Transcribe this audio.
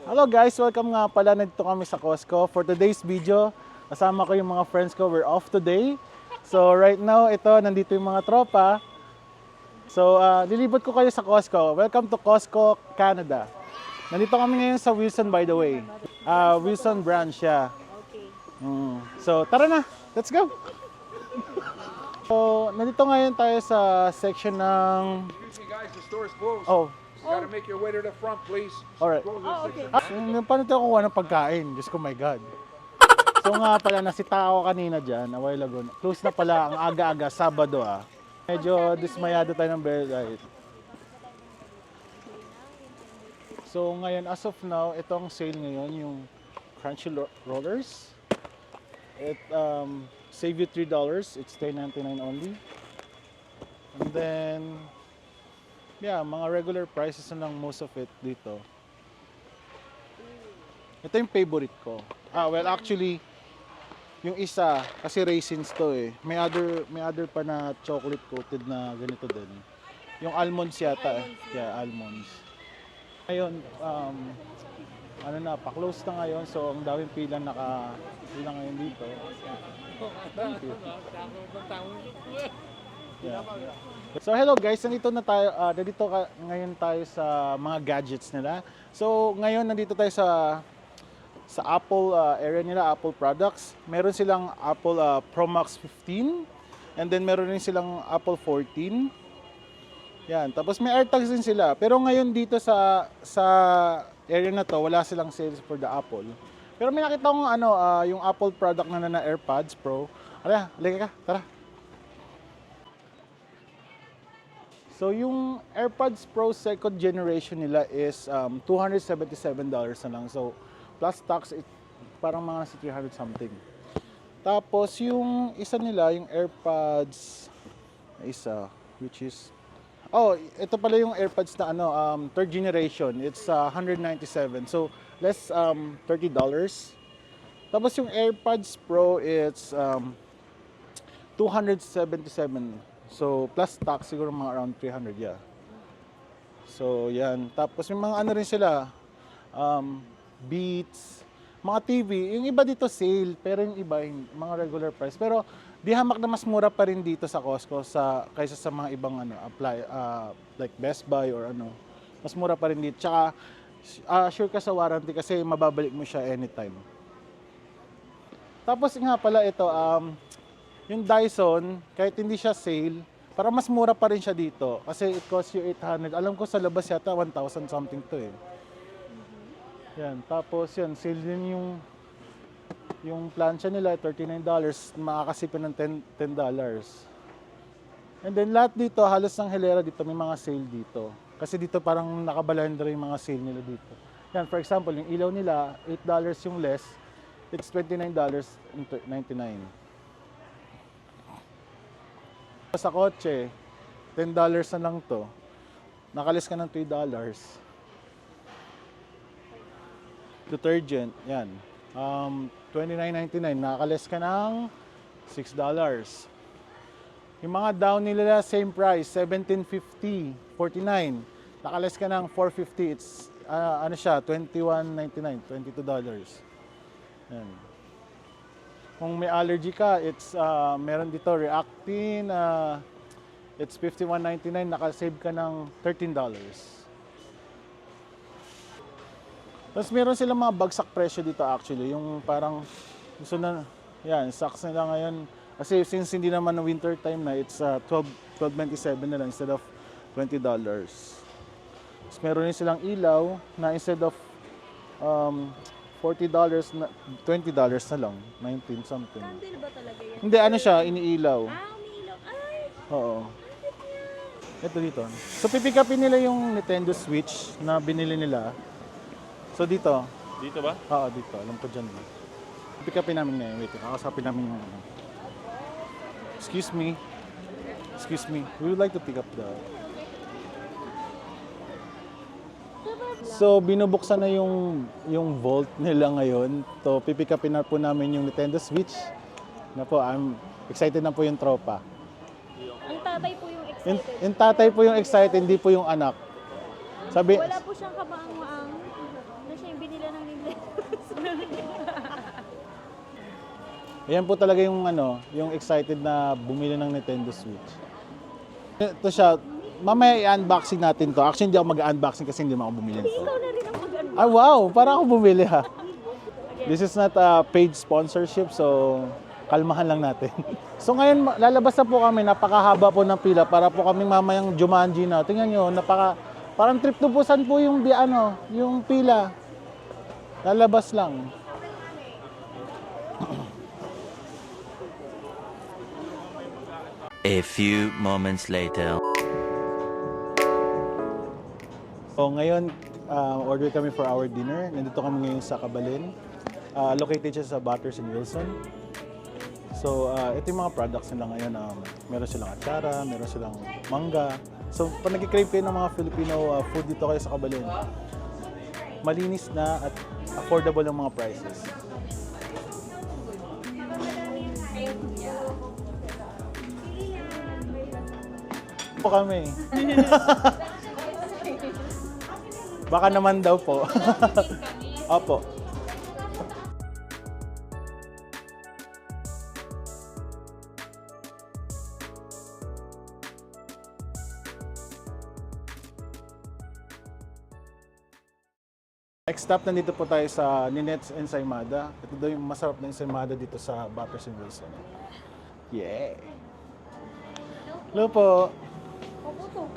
Hello guys, welcome nga pala. Nandito kami sa Costco. For today's video, kasama ko yung mga friends ko. We're off today. So right now, nandito yung mga tropa. So lilibot ko kayo sa Costco. Welcome to Costco, Canada. Nandito kami ngayon sa Wilson, by the way. Wilson branch siya. So tara na, let's go! So nandito ngayon tayo sa section ng... Excuse me guys, the store's closed. Oh, You gotta make your way to the front, please. alright. Paano tayo kuha ng pagkain? Diyos ko, my God. So nga pala, nasita ako kanina dyan, a while ago. Close na pala ang aga-aga, Sabado Medyo dismayado tayo ng very light. So ngayon, as of now, itong sale ngayon, yung Crunchy Rollers. It save you $3, it's $10.99 only. And then, yeah, mga regular prices na lang most of it dito. Ito yung favorite ko. Well, actually, yung isa, kasi raisins to eh. May other pa na chocolate coated na ganito din. Yung almonds yata eh. Yeah, almonds. Ngayon, pa-close na ngayon. So, ang daming pila ngayon dito. Thank you. Yeah. So hello guys, nandito ngayon tayo sa mga gadgets nila. So ngayon nandito tayo sa Apple area nila, Apple products. Meron silang Apple Pro Max 15 and then meron rin silang Apple 14. Yan, tapos may AirTags din sila. Pero ngayon dito sa area na to, wala silang sales for the Apple. Pero may nakita kong yung Apple product na AirPods Pro. Halika ka, tara. So yung AirPods Pro second generation nila is $277 na lang. So plus tax, parang mga nasa 300 something. Tapos yung isa nila, yung AirPods which is ito pala yung AirPods na third generation. It's 197. So less $30. Tapos yung AirPods Pro, it's 277. So, plus tax, siguro mga around 300, yeah. So, yan. Tapos, yung mga rin sila, Beats, mga TV. Yung iba dito sale, pero yung iba, mga regular price. Pero, di hamak na mas mura pa rin dito sa Costco kaysa sa mga ibang like Best Buy or Mas mura pa rin dito. Tsaka, sure ka sa warranty kasi mababalik mo siya anytime. Tapos, nga pala ito, yung Dyson, kahit hindi siya sale, parang mas mura pa rin siya dito. Kasi it costs you 800. Alam ko sa labas yata 1,000 something to eh. Yan, tapos yan, sale din yung plancha nila, $39. Makakasipin ng $10. And then lahat dito, halos ng hilera dito, may mga sale dito. Kasi dito parang nakabalendra yung mga sale nila dito. Yan, for example, yung ilaw nila, $8 yung less, it's $29.99. Sa kotse, $10 na lang to. Nakalis ka ng $3. Detergent, yan. $29.99. Nakalis ka ng $6. Yung mga down nila, same price, $17.50, $49. Nakalis ka ng $4.50. It's, $21.99, $22. Yan. Kung may allergy ka, it's meron dito Reactin, it's $51.99, nakasave ka ng $13. Tapos meron silang mga bagsak presyo dito actually, yung parang gusto na, yan, stocks nila ngayon. Kasi since hindi naman na winter time na, it's $12.97 na lang instead of $20. Tapos meron rin silang ilaw na instead of $40 na $20 na lang, 19 something. Candle ba talaga yan? Hindi, siya, iniilaw. Umiilaw. Ay! Oo. Ito dito. So pipick upin nila yung Nintendo Switch na binili nila. So dito. Dito ba? Oo, dito. Alam ko dyan. Pipick upin namin ngayon. Wait, kakasapin namin yung Excuse me. We would like to pick up the... So, binubuksan na yung vault nila ngayon. So, pipick upin na po namin yung Nintendo Switch. I'm excited na po yung tropa. Ang tatay po yung excited. Yung tatay po yung excited, hindi po yung anak. Sabi, Wala po siyang kabaang-maang na siya yung binili Ayan po talaga yung ano, yung excited na bumili ng Nintendo Switch. Ito siya, mamaya i-unboxing natin to. Actually, hindi ako mag-unboxing kasi hindi mo ako bumili nito. Ikaw na rin ang mag-ano. Ay, wow! Para ako bumili ha. This is not a paid sponsorship, so kalmahan lang natin. So ngayon, lalabas na po kami, napakahaba po ng pila para po kaming mamayang Jumanji na. Tingnan nyo, parang trip to Busan po yung, yung pila. Lalabas lang. A few moments later. So ngayon, order kami for our dinner. Nandito kami ngayon sa Cabalin. Located siya sa Butters in Wilson. So ito yung mga products nila ngayon. Meron silang atsara, meron silang mangga. So pag nag-crave kayo ng mga Filipino food dito kayo sa Cabalin, malinis na at affordable ang mga prices. Po kami. Baka naman daw po. Opo. Next stop, nandito po tayo sa Ninette's Ensaymada. Ito daw yung masarap na ensaymada dito sa Butters in Wilson. Yeah! Hello po! Opo, to.